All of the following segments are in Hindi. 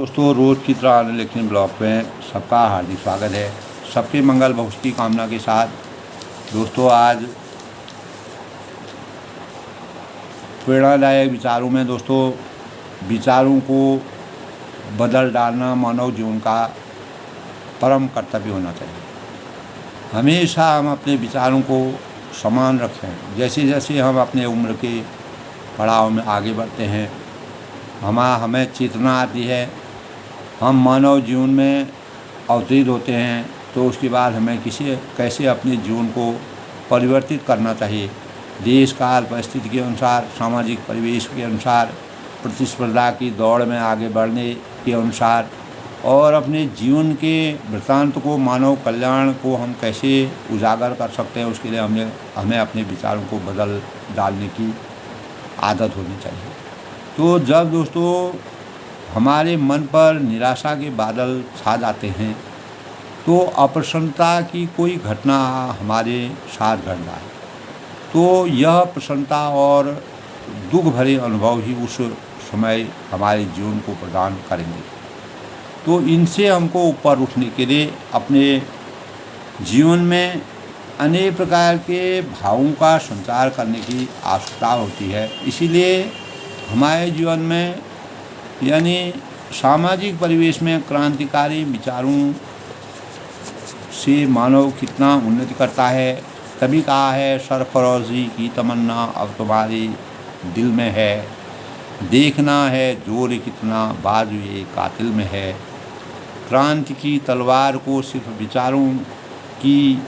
दोस्तों, रोज़ की तरह आने लेकिन ब्लॉग में सबका हार्दिक स्वागत है। सबके मंगल भविष्य की कामना के साथ दोस्तों, आज प्रेरणादायक विचारों में विचारों को बदल डालना मानव जीवन का परम कर्तव्य होना चाहिए। हमेशा हम अपने विचारों को समान रखें। जैसे जैसे हम अपने उम्र के पड़ाव में आगे बढ़ते हैं, हमें चेतना आती है, हम मानव जीवन में अवतरित होते हैं, तो उसके बाद हमें कैसे अपने जीवन को परिवर्तित करना चाहिए। देश काल परिस्थिति के अनुसार, सामाजिक परिवेश के अनुसार, प्रतिस्पर्धा की दौड़ में आगे बढ़ने के अनुसार और अपने जीवन के वृत्तांत को, मानव कल्याण को हम कैसे उजागर कर सकते हैं, उसके लिए हमें अपने विचारों को बदल डालने की आदत होनी चाहिए। तो जब दोस्तों हमारे मन पर निराशा के बादल छा जाते हैं, तो अप्रसन्नता की कोई घटना हमारे साथ घट रहा है, तो यह प्रसन्नता और दुख भरे अनुभव ही उस समय हमारे जीवन को प्रदान करेंगे। तो इनसे हमको ऊपर उठने के लिए अपने जीवन में अनेक प्रकार के भावों का संचार करने की आवश्यकता होती है। इसीलिए हमारे जीवन में यानी सामाजिक परिवेश में क्रांतिकारी विचारों से मानव कितना उन्नति करता है। तभी कहा है, सरफरोशी की तमन्ना अब तुम्हारे दिल में है, देखना है जोर कितना बाजुए कातिल में है। क्रांति की तलवार को सिर्फ विचारों की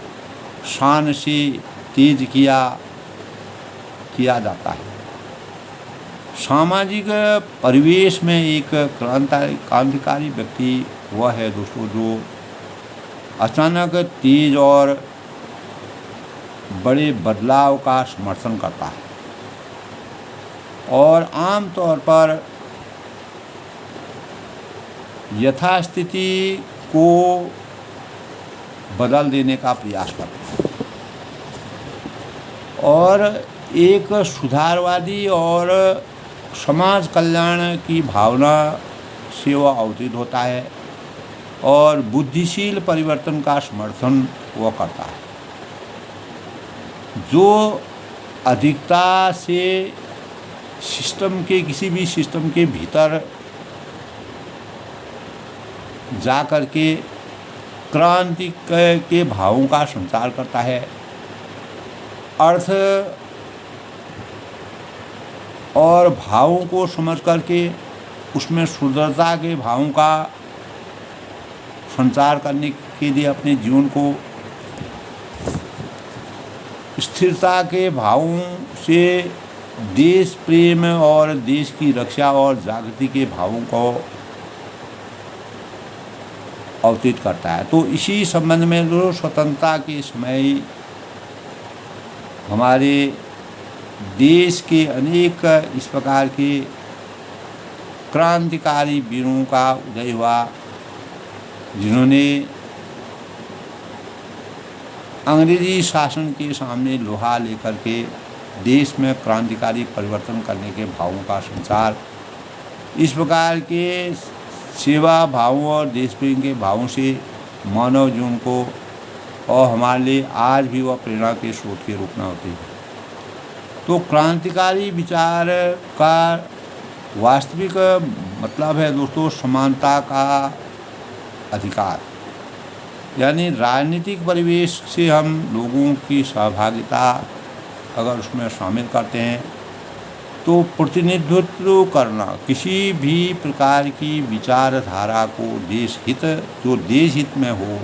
शान से तेज किया जाता है। सामाजिक परिवेश में एक क्रांतिकारी व्यक्ति वह है दोस्तों, जो अचानक तेज और बड़े बदलाव का समर्थन करता है और आम तौर पर यथास्थिति को बदल देने का प्रयास करता है और एक सुधारवादी और समाज कल्याण की भावना से वह अवतीत होता है और बुद्धिशील परिवर्तन का समर्थन वह करता है, जो अधिकता से किसी भी सिस्टम के भीतर जा कर के क्रांति के भावों का संचार करता है। अर्थ और भावों को समझ करके उसमें सुंदरता के भावों का संचार करने के लिए अपने जीवन को स्थिरता के भावों से देश प्रेम और देश की रक्षा और जागृति के भावों को अवतीत करता है। तो इसी संबंध में जो स्वतंत्रता के समय हमारे देश के अनेक इस प्रकार के क्रांतिकारी वीरों का उदय हुआ, जिन्होंने अंग्रेजी शासन के सामने लोहा लेकर के देश में क्रांतिकारी परिवर्तन करने के भावों का संचार, इस प्रकार के सेवा भावों और देश प्रेम के भावों से मानव जीवन को और हमारे लिए आज भी वह प्रेरणा के स्रोत के रूप में होती है। तो क्रांतिकारी विचार का वास्तविक मतलब है दोस्तों समानता का अधिकार। यानी राजनीतिक परिवेश से हम लोगों की सहभागिता अगर उसमें शामिल करते हैं, तो प्रतिनिधित्व करना किसी भी प्रकार की विचारधारा को देश हित में हो,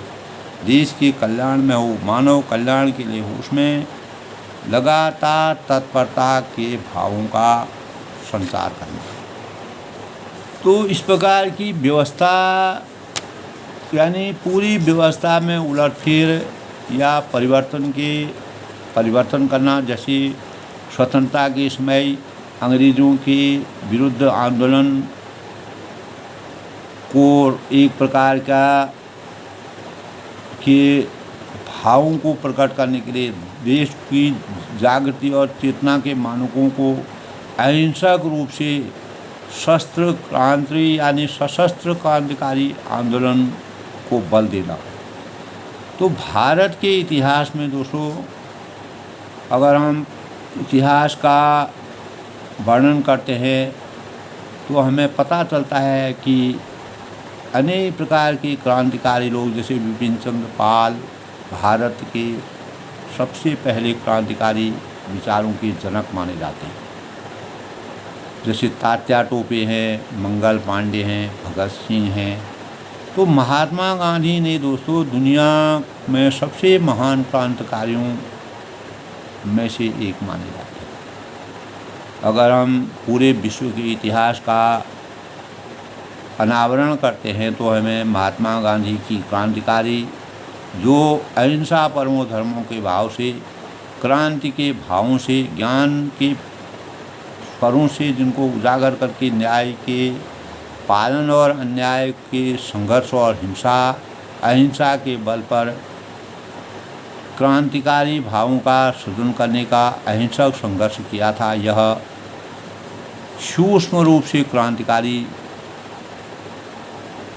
देश के कल्याण में हो, मानव कल्याण के लिए हो, उसमें लगातार तत्परता के भावों का संचार करना। तो इस प्रकार की व्यवस्था यानी पूरी व्यवस्था में उलटफेर या परिवर्तन करना, जैसे स्वतंत्रता के समय अंग्रेज़ों के विरुद्ध आंदोलन को एक प्रकार के भावों को प्रकट करने के लिए देश की जागृति और चेतना के मानकों को अहिंसक रूप से शस्त्र क्रांति यानी सशस्त्र क्रांतिकारी आंदोलन को बल देना। तो भारत के इतिहास में दोस्तों, अगर हम इतिहास का वर्णन करते हैं तो हमें पता चलता है कि अनेक प्रकार के क्रांतिकारी लोग, जैसे विपिन चंद्र पाल भारत के सबसे पहले क्रांतिकारी विचारों के जनक माने जाते हैं। जैसे तात्या टोपे हैं, मंगल पांडे हैं, भगत सिंह हैं। तो महात्मा गांधी ने दोस्तों दुनिया में सबसे महान क्रांतिकारियों में से एक माने जाते हैं। अगर हम पूरे विश्व के इतिहास का अनावरण करते हैं तो हमें महात्मा गांधी की क्रांतिकारी, जो अहिंसा परमो धर्मों के भाव से, क्रांति के भावों से, ज्ञान के परों से, जिनको उजागर करके न्याय के पालन और अन्याय के संघर्ष और अहिंसा के बल पर क्रांतिकारी भावों का सृजन करने का अहिंसक संघर्ष किया था, यह सूक्ष्म रूप से क्रांतिकारी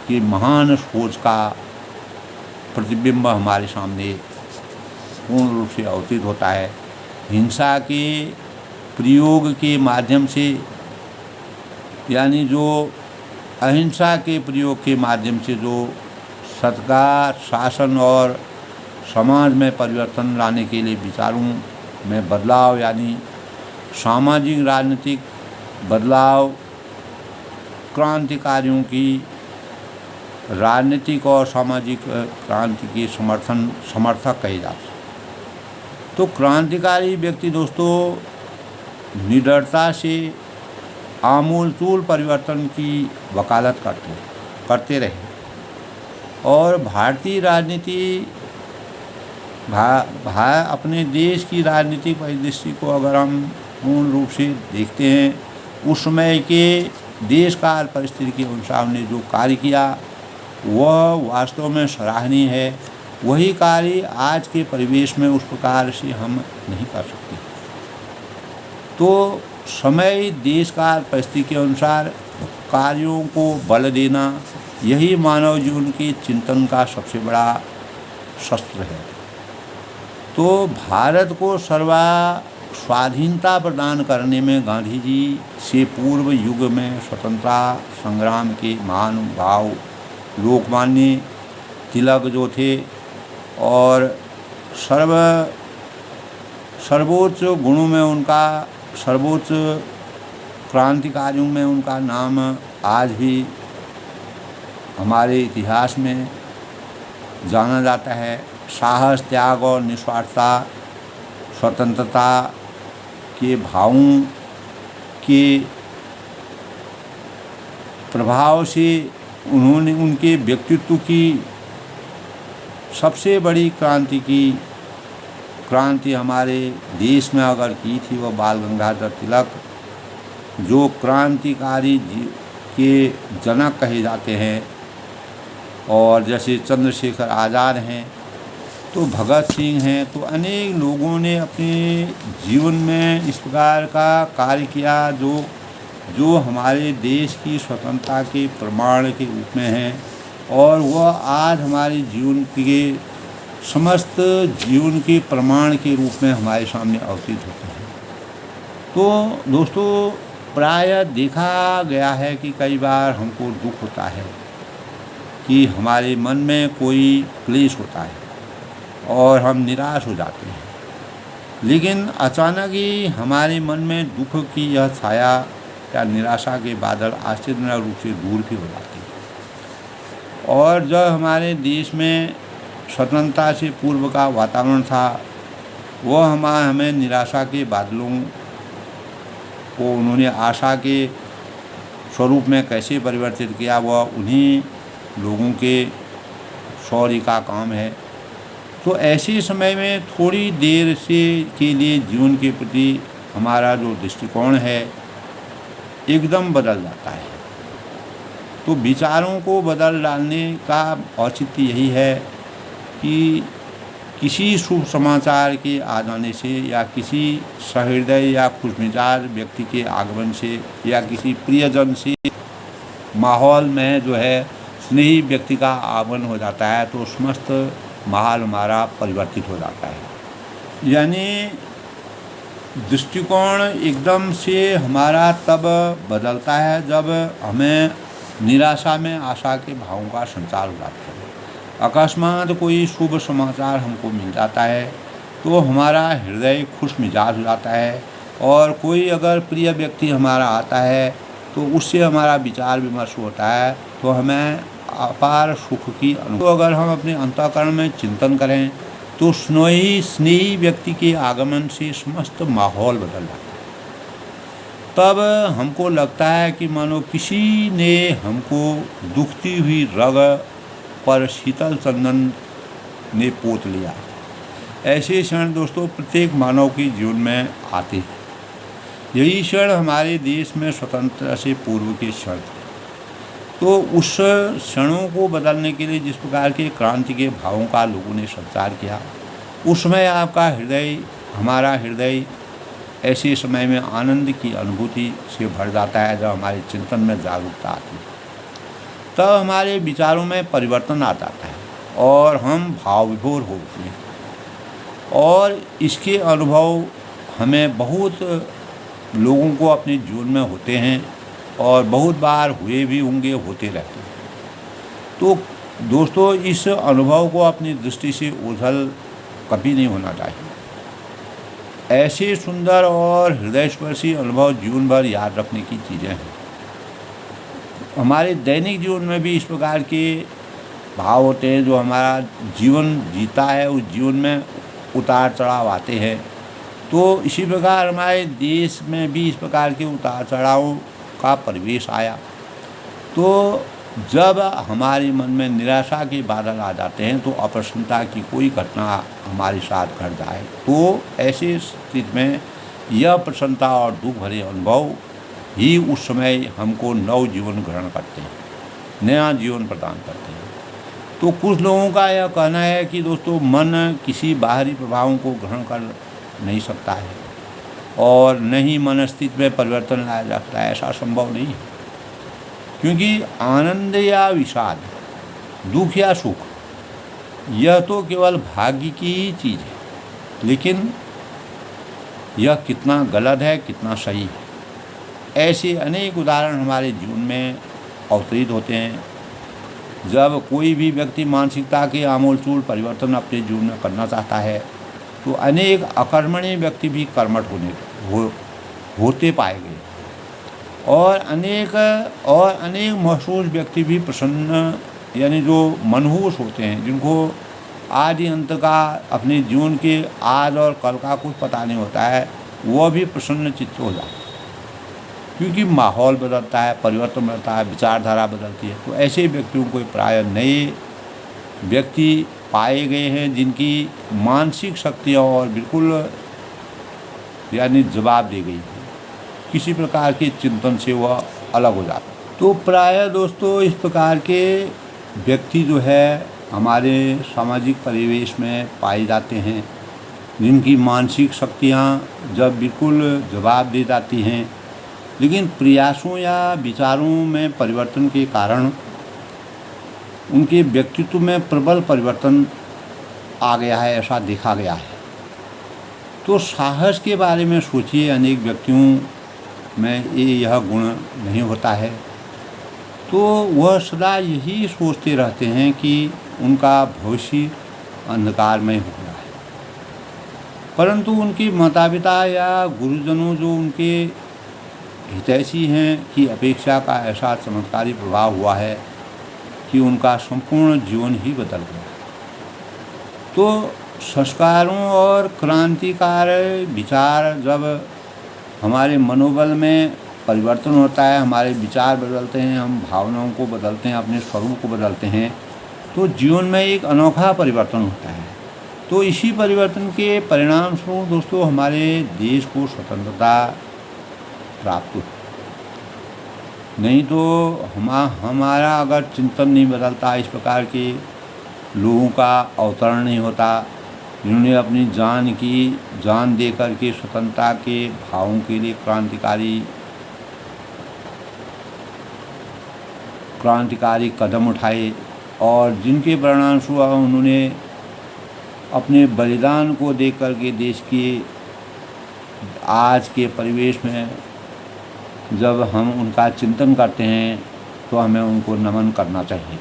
की महान सोच का प्रतिबिंब हमारे सामने पूर्ण रूप से अवतीत होता है। हिंसा के प्रयोग के माध्यम से, यानी जो अहिंसा के प्रयोग के माध्यम से जो सत्कार, शासन और समाज में परिवर्तन लाने के लिए विचारों में बदलाव, यानी सामाजिक राजनीतिक बदलाव, क्रांतिकारियों की राजनीतिक और सामाजिक क्रांति के समर्थक कहे जाते हैं। तो क्रांतिकारी व्यक्ति दोस्तों निडरता से आमूलचूल परिवर्तन की वकालत करते रहे। और भारतीय राजनीति अपने देश की राजनीतिक परिदृश्य को अगर हम पूर्ण रूप से देखते हैं, उस समय के देश काल परिस्थिति के अनुसार ने जो कार्य किया वह वास्तव में सराहनीय है। वही कार्य आज के परिवेश में उस प्रकार से हम नहीं कर सकते। तो समय, देश काल परिस्थिति के अनुसार कार्यों को बल देना, यही मानव जीवन के चिंतन का सबसे बड़ा शस्त्र है। तो भारत को स्वाधीनता प्रदान करने में गांधी जी से पूर्व युग में स्वतंत्रता संग्राम के महानुभाव लोकमान्य तिलक जो थे, और सर्वोच्च गुणों में उनका, सर्वोच्च क्रांतिकारियों में उनका नाम आज भी हमारे इतिहास में जाना जाता है। साहस, त्याग और निस्वार्थता, स्वतंत्रता के भावों के प्रभाव से उन्होंने उनके व्यक्तित्व की सबसे बड़ी क्रांति हमारे देश में अगर की थी, वह बाल गंगाधर तिलक, जो क्रांतिकारी के जनक कहे जाते हैं। और जैसे चंद्रशेखर आज़ाद हैं, तो भगत सिंह हैं, तो अनेक लोगों ने अपने जीवन में इस प्रकार का कार्य किया जो हमारे देश की स्वतंत्रता के प्रमाण के रूप में है, और वह आज हमारे जीवन के समस्त जीवन के प्रमाण के रूप में हमारे सामने अवतीत होते हैं। तो दोस्तों, प्रायः देखा गया है कि कई बार हमको दुख होता है कि हमारे मन में कोई क्लेश होता है और हम निराश हो जाते हैं, लेकिन अचानक ही हमारे मन में दुख की यह छाया या निराशा के बादल आश्चर्यजनक रूप से दूर भी हो जाते हैं। और जब हमारे देश में स्वतंत्रता से पूर्व का वातावरण था, वह हमें निराशा के बादलों को उन्होंने आशा के स्वरूप में कैसे परिवर्तित किया, वह उन्हीं लोगों के शौर्य का काम है। तो ऐसे समय में थोड़ी देर के लिए जीवन के प्रति हमारा जो दृष्टिकोण है एकदम बदल जाता है। तो विचारों को बदल डालने का औचित्य यही है कि किसी शुभ समाचार के आ जाने से या किसी सहृदय या खुशमिजाज व्यक्ति के आगमन से या किसी प्रियजन से माहौल में जो है स्नेही व्यक्ति का आगमन हो जाता है तो समस्त माहौल हमारा परिवर्तित हो जाता है। यानी दृष्टिकोण एकदम से हमारा तब बदलता है जब हमें निराशा में आशा के भावों का संचार हो जाता है। अकस्मात कोई शुभ समाचार हमको मिल जाता है तो हमारा हृदय खुश मिजाज हो जाता है, और कोई अगर प्रिय व्यक्ति हमारा आता है तो उससे हमारा विचार विमर्श होता है तो हमें अपार सुख की अनुभव। तो अगर हम अपने अंतःकरण में चिंतन करें तो स्नेही व्यक्ति के आगमन से समस्त माहौल बदल जाता है। तब हमको लगता है कि मानो किसी ने हमको दुखती हुई रग पर शीतल चंदन ने पोत लिया। ऐसे क्षण दोस्तों प्रत्येक मानव के जीवन में आते हैं। यही क्षण हमारे देश में स्वतंत्रता से पूर्व के क्षण थे। तो उस क्षणों को बदलने के लिए जिस प्रकार के क्रांति के भावों का लोगों ने संचार किया, उसमें आपका हृदय, हमारा हृदय ऐसे समय में आनंद की अनुभूति से भर जाता है जब हमारे चिंतन में जागरूकता आती है। तब हमारे विचारों में परिवर्तन आ जाता है और हम भाव विभोर होते हैं, और इसके अनुभव हमें बहुत लोगों को अपने जीवन में होते हैं और बहुत बार हुए भी होंगे, होते रहते हैं। तो दोस्तों इस अनुभव को अपनी दृष्टि से ओझल कभी नहीं होना चाहिए। ऐसे सुंदर और हृदयस्पर्शी अनुभव जीवन भर याद रखने की चीज़ें हैं। हमारे दैनिक जीवन में भी इस प्रकार के भाव होते हैं जो हमारा जीवन जीता है, उस जीवन में उतार चढ़ाव आते हैं। तो इसी प्रकार हमारे देश में भी इस प्रकार के उतार चढ़ाव का परिवेश आया। तो जब हमारे मन में निराशा के बादल आ जाते हैं तो अप्रसन्नता की कोई घटना हमारे साथ घट जाए तो ऐसी स्थिति में यह प्रसन्नता और दुख भरे अनुभव ही उस समय हमको नव जीवन ग्रहण करते हैं, नया जीवन प्रदान करते हैं। तो कुछ लोगों का यह कहना है कि दोस्तों मन किसी बाहरी प्रभावों को ग्रहण कर नहीं सकता है और न ही मन स्थिति में परिवर्तन लाया जा सकता है। ऐसा संभव नहीं है, क्योंकि आनंद या विषाद, दुख या सुख, यह तो केवल भाग्य की ही चीज़ है। लेकिन यह कितना गलत है, कितना सही है, ऐसे अनेक उदाहरण हमारे जीवन में अवतरित होते हैं। जब कोई भी व्यक्ति मानसिकता के आमूलचूल परिवर्तन अपने जीवन में करना चाहता है तो अनेक अकर्मण्य व्यक्ति भी कर्मठ होते पाए गए, और अनेक महसूस व्यक्ति भी प्रसन्न, यानी जो मनहूस होते हैं, जिनको आदि अंत का, अपने जीवन के आज और कल का कुछ पता नहीं होता है, वह भी प्रसन्न चित्त हो जाते हैं, क्योंकि माहौल बदलता है, परिवर्तन बदलता है, विचारधारा बदलती है। तो ऐसे व्यक्तियों को प्राय नए व्यक्ति पाए गए हैं जिनकी मानसिक शक्तियाँ और बिल्कुल यानी जवाब दे गई है, किसी प्रकार के चिंतन से वह अलग हो जाता है। तो प्राय दोस्तों इस प्रकार के व्यक्ति जो है हमारे सामाजिक परिवेश में पाए जाते हैं, जिनकी मानसिक शक्तियाँ जब बिल्कुल जवाब दे जाती हैं, लेकिन प्रयासों या विचारों में परिवर्तन के कारण उनके व्यक्तित्व में प्रबल परिवर्तन आ गया है, ऐसा देखा गया है। तो साहस के बारे में सोचिए, अनेक व्यक्तियों में यह गुण नहीं होता है, तो वह सदा यही सोचते रहते हैं कि उनका भविष्य अंधकारमय हो रहा है। परंतु उनके माता पिता या गुरुजनों जो उनके हितैषी हैं की अपेक्षा का ऐसा चमत्कारी प्रभाव हुआ है कि उनका संपूर्ण जीवन ही बदल गया। तो संस्कारों और क्रांतिकारी विचार जब हमारे मनोबल में परिवर्तन होता है, हमारे विचार बदलते हैं, हम भावनाओं को बदलते हैं, अपने स्वरूप को बदलते हैं, तो जीवन में एक अनोखा परिवर्तन होता है। तो इसी परिवर्तन के परिणाम स्वरूप दोस्तों हमारे देश को स्वतंत्रता प्राप्त हुई। नहीं तो हमारा अगर चिंतन नहीं बदलता, इस प्रकार के लोगों का अवतरण नहीं होता, इन्होंने अपनी जान दे करके स्वतंत्रता के भावों के लिए क्रांतिकारी कदम उठाए और जिनके परिणामस्वरूप उन्होंने अपने बलिदान को दे करके देश के आज के परिवेश में जब हम उनका चिंतन करते हैं तो हमें उनको नमन करना चाहिए।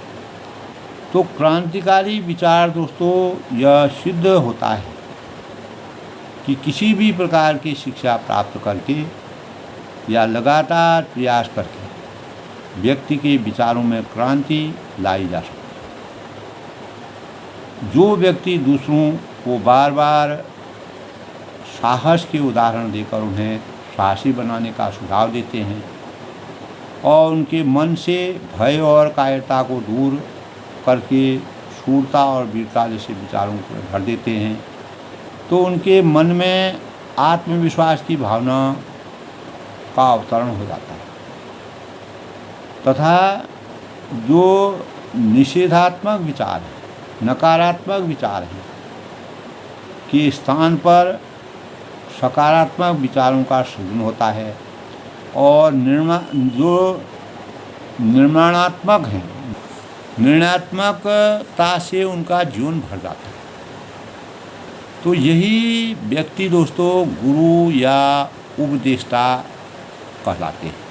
तो क्रांतिकारी विचार दोस्तों यह सिद्ध होता है कि किसी भी प्रकार की शिक्षा प्राप्त करके या लगातार प्रयास करके व्यक्ति के विचारों में क्रांति लाई जा सकती है। जो व्यक्ति दूसरों को बार बार साहस के उदाहरण देकर उन्हें साहसी बनाने का सुझाव देते हैं और उनके मन से भय और कायरता को दूर करके शूरता और वीरता जैसे विचारों को भर देते हैं, तो उनके मन में आत्मविश्वास की भावना का अवतरण हो जाता है तथा जो निषेधात्मक विचार है, नकारात्मक विचार है के स्थान पर सकारात्मक विचारों का सृजन होता है और जो निर्माणात्मक हैं, निर्णयात्मकता से उनका जीवन भर जाता है। तो यही व्यक्ति दोस्तों गुरु या उपदेष्टा कहलाते हैं।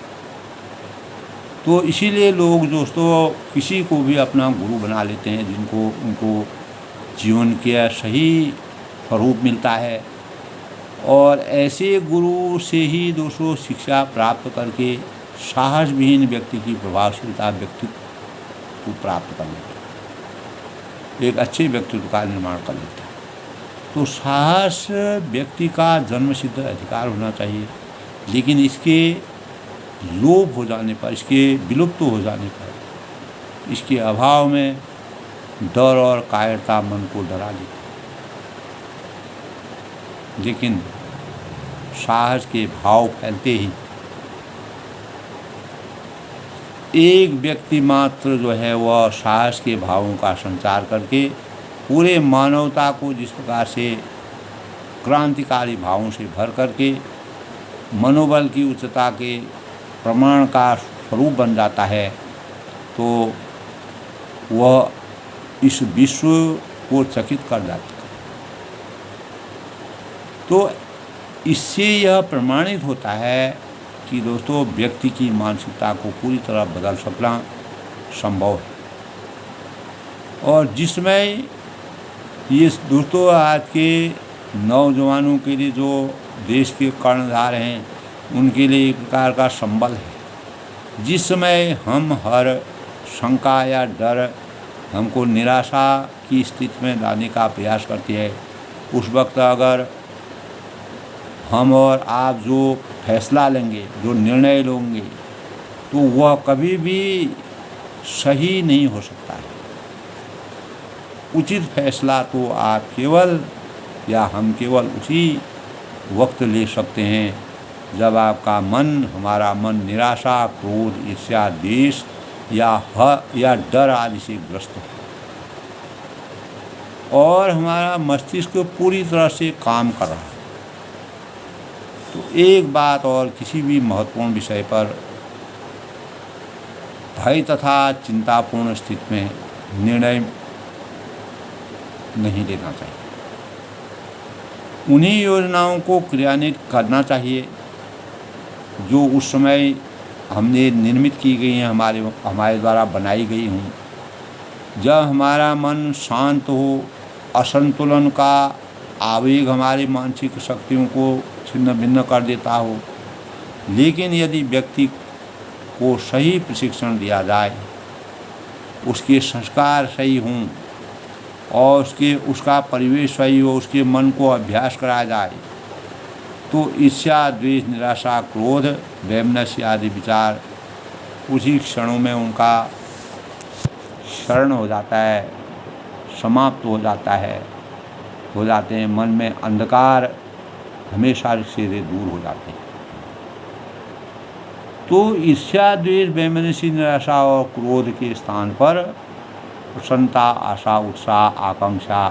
तो इसीलिए लोग दोस्तों किसी को भी अपना गुरु बना लेते हैं जिनको उनको जीवन के सही स्वरूप मिलता है और ऐसे गुरु से ही दोस्तों शिक्षा प्राप्त करके साहस विहीन व्यक्ति की प्रभावशीलता व्यक्तित्व को प्राप्त कर लेता है, एक अच्छे व्यक्तित्व का निर्माण कर लेता है। तो साहस व्यक्ति का जन्मसिद्ध अधिकार होना चाहिए, लेकिन इसके लोप हो जाने पर, इसके विलुप्त हो जाने पर, इसके अभाव में डर और कायरता मन को डरा देती है। लेकिन साहस के भाव फैलते ही एक व्यक्ति मात्र जो है वह साहस के भावों का संचार करके पूरे मानवता को जिस प्रकार से क्रांतिकारी भावों से भर करके मनोबल की उच्चता के प्रमाण का स्वरूप बन जाता है, तो वह इस विश्व को चकित कर जाता है। तो इससे यह प्रमाणित होता है कि दोस्तों व्यक्ति की मानसिकता को पूरी तरह बदल सकना संभव है। और जिसमें ये दोस्तों आज के नौजवानों के लिए जो देश के कर्णधार हैं उनके लिए एक प्रकार का संबल है। जिस समय हम हर शंका या डर हमको निराशा की स्थिति में लाने का प्रयास करती है, उस वक्त अगर हम और आप जो फैसला लेंगे, जो निर्णय लेंगे, तो वह कभी भी सही नहीं हो सकता है। उचित फैसला तो आप केवल या हम केवल उसी वक्त ले सकते हैं जब आपका मन, हमारा मन निराशा, क्रोध, ईर्ष्या, द्वेष या डर आदि से ग्रस्त हो और हमारा मस्तिष्क पूरी तरह से काम कर रहा है। तो एक बात और, किसी भी महत्वपूर्ण विषय पर भय तथा चिंतापूर्ण स्थिति में निर्णय नहीं लेना चाहिए। उन्हीं योजनाओं को क्रियान्वित करना चाहिए जो उस समय हमने निर्मित की गई हैं, हमारे द्वारा बनाई गई हूँ। जब हमारा मन शांत हो, असंतुलन का आवेग हमारी मानसिक शक्तियों को छिन्न भिन्न कर देता हो, लेकिन यदि व्यक्ति को सही प्रशिक्षण दिया जाए, उसके संस्कार सही हों और उसका परिवेश सही हो, उसके मन को अभ्यास कराया जाए, तो ईर्ष्या, द्वेष, निराशा, क्रोध, वैमनस्य आदि विचार उसी क्षणों में उनका क्षरण हो जाता है, समाप्त हो जाते हैं। मन में अंधकार हमेशा से दूर हो जाते हैं। तो ईर्ष्या, द्वेष, वैमनस्य, निराशा और क्रोध के स्थान पर प्रसन्नता, आशा, उत्साह, आकांक्षा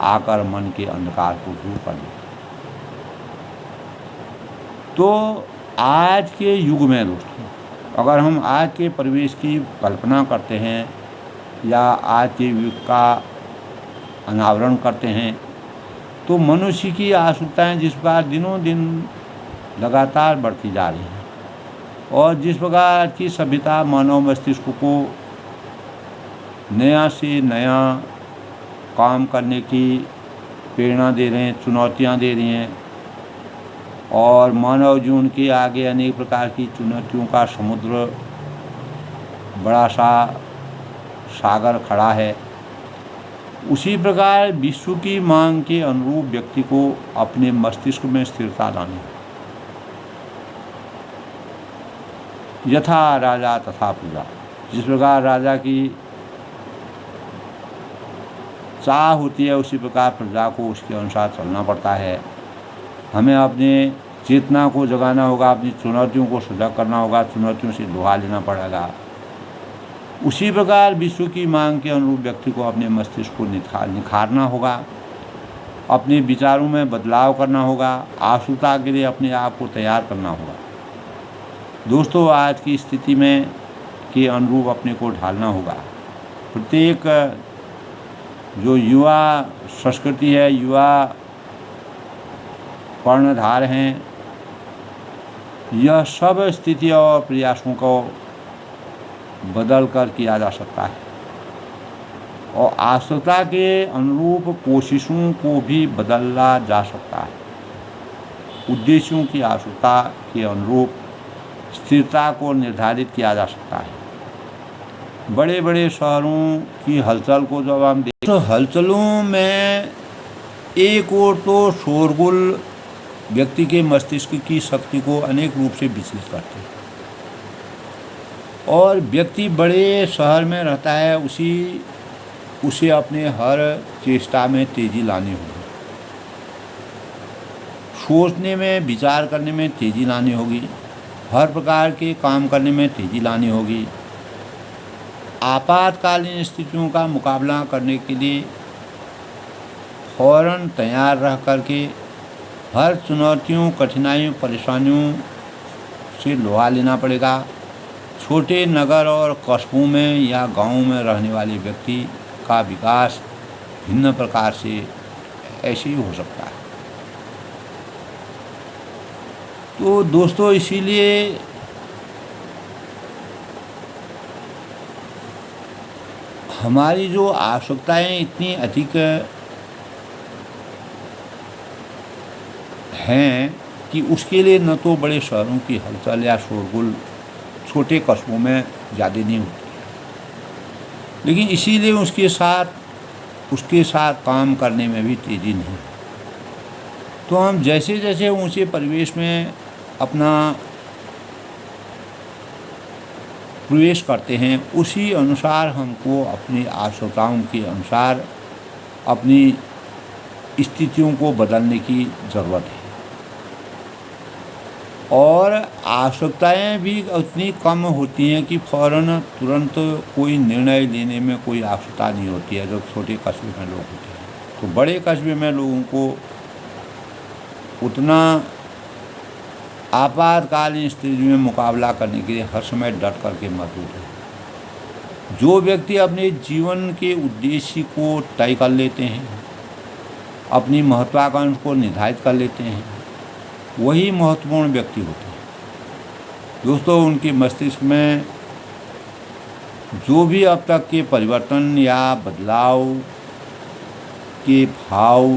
आकर मन के अंधकार को दूर कर देता है। तो आज के युग में दोस्तों, अगर हम आज के परिवेश की कल्पना करते हैं या आज के युग का अनावरण करते हैं, तो मनुष्य की आवश्यकताएं जिस प्रकार दिनों दिन लगातार बढ़ती जा रही हैं और जिस प्रकार की सभ्यता मानव मस्तिष्क को नया से नया काम करने की प्रेरणा दे रहे हैं, चुनौतियां दे रही हैं और मानव जीवन के आगे अनेक प्रकार की चुनौतियों का समुद्र, बड़ा सा सागर खड़ा है, उसी प्रकार विश्व की मांग के अनुरूप व्यक्ति को अपने मस्तिष्क में स्थिरता लानी है। यथा राजा तथा प्रजा, जिस प्रकार राजा की चाह होती है उसी प्रकार प्रजा को उसके अनुसार चलना पड़ता है। हमें अपने चेतना को जगाना होगा, अपनी चुनौतियों को सजग करना होगा, चुनौतियों से लोहा लेना पड़ेगा। उसी प्रकार विश्व की मांग के अनुरूप व्यक्ति को अपने मस्तिष्क को निखारना होगा, अपने विचारों में बदलाव करना होगा, आशुता के लिए अपने आप को तैयार करना होगा। दोस्तों, आज की स्थिति में के अनुरूप अपने को ढालना होगा। प्रत्येक जो युवा संस्कृति है, युवा कर्णधार हैं, यह सब स्थिति और प्रयासों को बदल कर किया जा सकता है और आवश्यकता के अनुरूप कोशिशों को भी बदला जा सकता है। उद्देश्यों की आवश्यकता के अनुरूप स्थिरता को निर्धारित किया जा सकता है। बड़े बड़े शहरों की हलचल को जब हम देखते हैं तो हलचलों में एक ओर तो शोरगुल व्यक्ति के मस्तिष्क की शक्ति को अनेक रूप से विचलित करते हैं और व्यक्ति बड़े शहर में रहता है, उसे अपने हर चेष्टा में तेजी लानी होगी, सोचने में, विचार करने में तेजी लानी होगी, हर प्रकार के काम करने में तेजी लानी होगी। आपातकालीन स्थितियों का मुकाबला करने के लिए फौरन तैयार रह करके हर चुनौतियों, कठिनाइयों, परेशानियों से लोहा लेना पड़ेगा। छोटे नगर और कस्बों में या गांवों में रहने वाले व्यक्ति का विकास भिन्न प्रकार से ऐसे ही हो सकता है। तो दोस्तों, इसीलिए हमारी जो आवश्यकताएं इतनी अधिक हैं कि उसके लिए न तो बड़े शहरों की हलचल या शोरगुल छोटे कस्बों में ज़्यादा नहीं होती, लेकिन इसीलिए उसके साथ काम करने में भी तेज़ी नहीं। तो हम जैसे जैसे ऊंचे परिवेश में अपना प्रवेश करते हैं, उसी अनुसार हमको अपनी आवश्यकताओं के अनुसार अपनी स्थितियों को बदलने की ज़रूरत है और आवश्यकताएं भी उतनी कम होती हैं कि फ़ौरन तुरंत कोई निर्णय लेने में कोई आवश्यकता नहीं होती है जो छोटे कस्बे में लोग होते हैं। तो बड़े कस्बे में लोगों को उतना आपातकालीन स्थिति में मुकाबला करने के लिए हर समय डट करके मौजूद है। जो व्यक्ति अपने जीवन के उद्देश्य को तय कर लेते हैं, अपनी महत्वाकांक्षा को निर्धारित कर लेते हैं, वही महत्वपूर्ण व्यक्ति होते हैं। दोस्तों, उनके मस्तिष्क में जो भी अब तक के परिवर्तन या बदलाव के भाव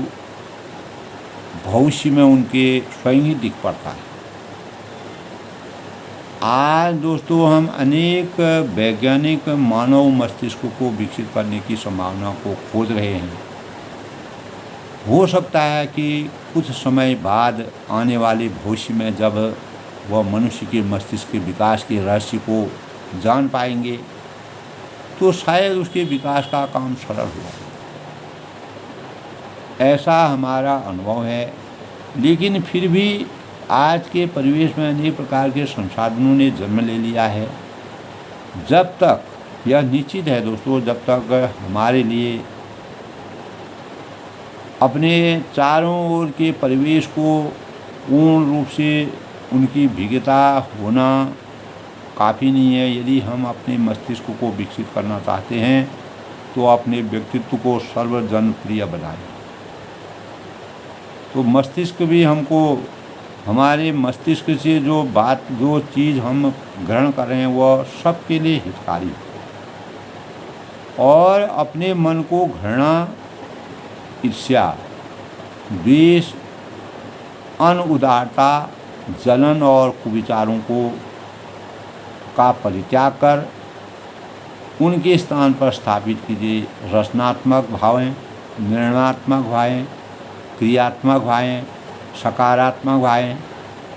भविष्य में उनके स्वयं ही दिख पड़ता है। आज दोस्तों, हम अनेक वैज्ञानिक मानव मस्तिष्क को विकसित करने की संभावना को खोज रहे हैं। हो सकता है कि कुछ समय बाद आने वाले भविष्य में जब वह मनुष्य के मस्तिष्क के विकास के रहस्य को जान पाएंगे तो शायद उसके विकास का काम सरल होगा। ऐसा हमारा अनुभव है। लेकिन फिर भी आज के परिवेश में अनेक प्रकार के संसाधनों ने जन्म ले लिया है। जब तक यह निश्चित है दोस्तों, जब तक हमारे लिए अपने चारों ओर के परिवेश को पूर्ण रूप से उनकी विविधता होना काफ़ी नहीं है। यदि हम अपने मस्तिष्क को विकसित करना चाहते हैं तो अपने व्यक्तित्व को सर्वजनप्रिय बनाएं। तो मस्तिष्क भी हमको, हमारे मस्तिष्क से जो चीज़ हम ग्रहण कर रहे हैं वह सबके लिए हितकारी है। और अपने मन को घृणा, ईर्ष्या, द्वेष, अनउदारता, जलन और कुविचारों का परित्याग कर उनके स्थान पर स्थापित कीजिए रचनात्मक भावें, निर्णयात्मक भावें, क्रियात्मक भावें, सकारात्मक भावें।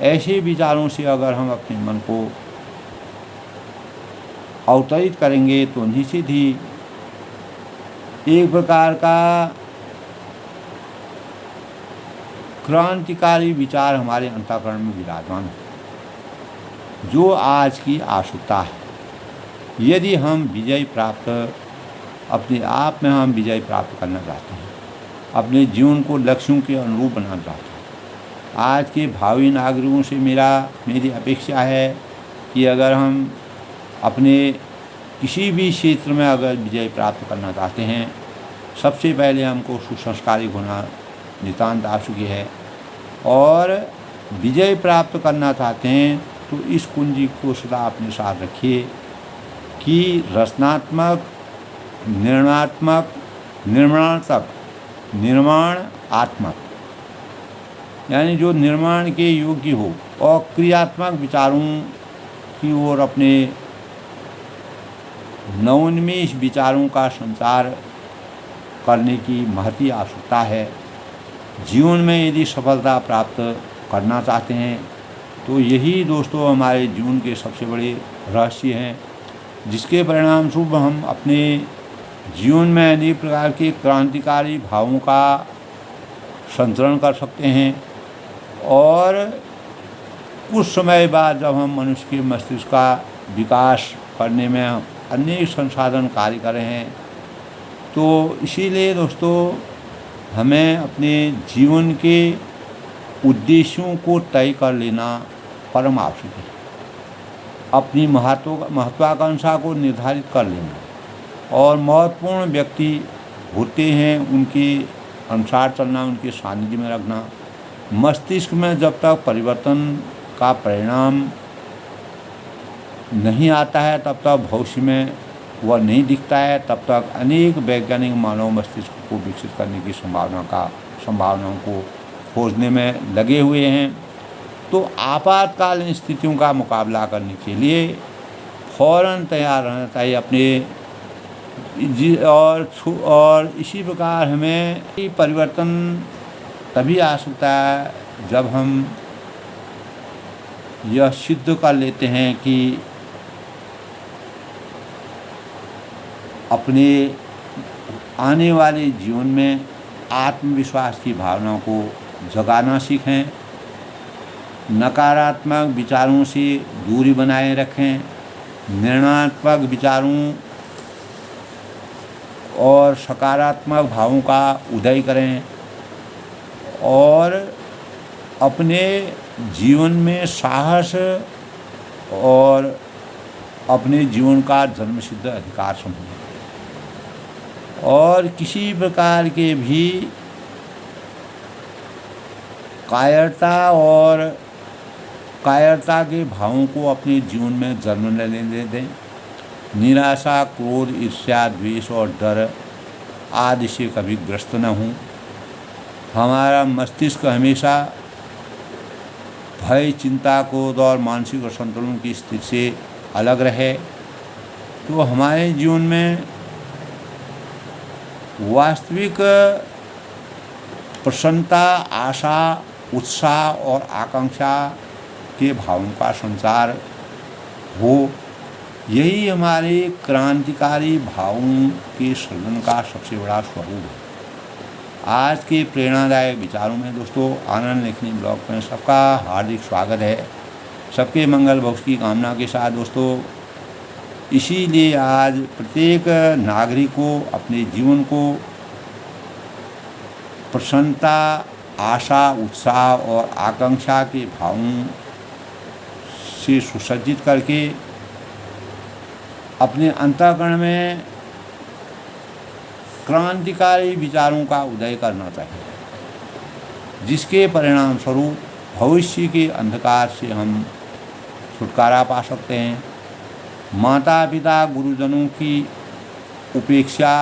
ऐसे विचारों से अगर हम अपने मन को अवतरित करेंगे तो निश्चित ही एक प्रकार का क्रांतिकारी विचार हमारे अंतःकरण में विराजमान है, जो आज की आवश्यकता है। यदि हम विजय प्राप्त, अपने आप में हम विजय प्राप्त करना चाहते हैं, अपने जीवन को लक्ष्यों के अनुरूप बनाना चाहते हैं, आज के भावी नागरिकों से मेरी अपेक्षा है कि अगर हम अपने किसी भी क्षेत्र में अगर विजय प्राप्त करना चाहते हैं, सबसे पहले हमको सुसंस्कारिक होना नितांत आवश्यक है। और विजय प्राप्त करना चाहते हैं तो इस कुंजी को सदा अपने साथ रखिए कि रचनात्मक, निर्णयात्मक, निर्माणात्मक, यानी जो निर्माण के योग्य हो, और क्रियात्मक विचारों की ओर अपने नवोन्मेष विचारों का संचार करने की महती आवश्यकता है। जीवन में यदि सफलता प्राप्त करना चाहते हैं तो यही दोस्तों हमारे जीवन के सबसे बड़े रहस्य हैं, जिसके परिणाम स्वरूप हम अपने जीवन में अनेक प्रकार के क्रांतिकारी भावों का संचरण कर सकते हैं। और कुछ समय बाद जब हम मनुष्य के मस्तिष्क का विकास करने में अनेक संसाधन कार्य कर रहे हैं, तो इसीलिए दोस्तों हमें अपने जीवन के उद्देश्यों को तय कर लेना परम आवश्यक है। अपनी महत्वाकांक्षा को निर्धारित कर लेना और महत्वपूर्ण व्यक्ति होते हैं उनके अनुसार चलना, उनके सानिध्य में रखना। मस्तिष्क में जब तक परिवर्तन का परिणाम नहीं आता है तब तक भविष्य में वह नहीं दिखता है, तब तक अनेक वैज्ञानिक मानव मस्तिष्क को विकसित करने की संभावनाओं को खोजने में लगे हुए हैं। तो आपातकालीन स्थितियों का मुकाबला करने के लिए फ़ौरन तैयार रहना चाहिए अपने और इसी प्रकार हमें परिवर्तन तभी आ सकता है जब हम यह सिद्ध कर लेते हैं कि अपने आने वाले जीवन में आत्मविश्वास की भावना को जगाना सीखें, नकारात्मक विचारों से दूरी बनाए रखें, निर्णयात्मक विचारों और सकारात्मक भावों का उदय करें और अपने जीवन में साहस और अपने जीवन का जन्मसिद्ध अधिकार समझें और किसी प्रकार के भी कायरता के भावों को अपने जीवन में जन्म न लेने दें। निराशा, क्रोध, ईर्ष्या, द्वेष और डर आदि से कभी ग्रस्त न हों। हमारा मस्तिष्क हमेशा भय, चिंता, क्रोध और मानसिक असंतुलन की स्थिति से अलग रहे, तो हमारे जीवन में वास्तविक प्रसन्नता, आशा, उत्साह और आकांक्षा के भावों का संचार हो। यही हमारे क्रांतिकारी भावों के सृजन का सबसे बड़ा स्वरूप है। आज के प्रेरणादायक विचारों में दोस्तों आनंद लेखनी ब्लॉग में सबका हार्दिक स्वागत है। सबके मंगल भविष्य की कामना के साथ दोस्तों, इसीलिए आज प्रत्येक नागरिक को अपने जीवन को प्रसन्नता, आशा, उत्साह और आकांक्षा के भावों से सुसज्जित करके अपने अंतःकरण में क्रांतिकारी विचारों का उदय करना चाहिए, जिसके परिणाम स्वरूप भविष्य के अंधकार से हम छुटकारा पा सकते हैं। माता पिता गुरुजनों की उपेक्षा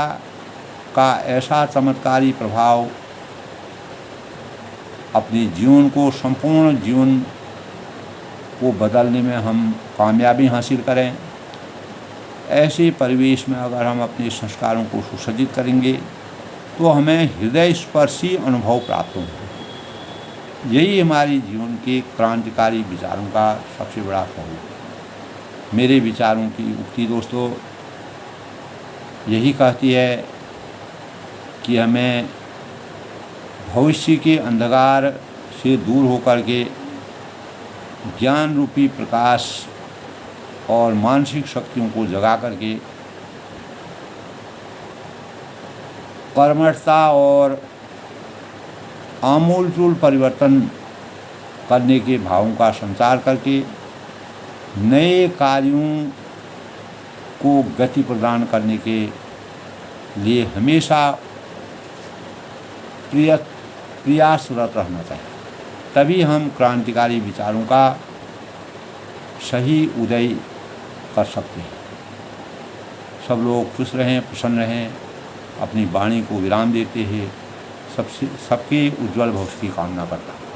का ऐसा चमत्कारी प्रभाव अपने जीवन को, संपूर्ण जीवन को बदलने में हम कामयाबी हासिल करें। ऐसे परिवेश में अगर हम अपने संस्कारों को सुसज्जित करेंगे तो हमें हृदय स्पर्शी अनुभव प्राप्त होंगे। यही हमारे जीवन के क्रांतिकारी विचारों का सबसे बड़ा स्वरूप है। मेरे विचारों की उक्ति दोस्तों यही कहती है कि हमें भविष्य के अंधकार से दूर होकर के ज्ञान रूपी प्रकाश और मानसिक शक्तियों को जगा करके कर्मठता और आमूलचूल परिवर्तन करने के भावों का संचार करके नए कार्यों को गति प्रदान करने के लिए हमेशा प्रयासरत रहना चाहिए। तभी हम क्रांतिकारी विचारों का सही उदय कर सकते हैं। सब लोग खुश रहें, प्रसन्न रहें। अपनी वाणी को विराम देते हैं सबके उज्जवल भविष्य की कामना करता हूँ।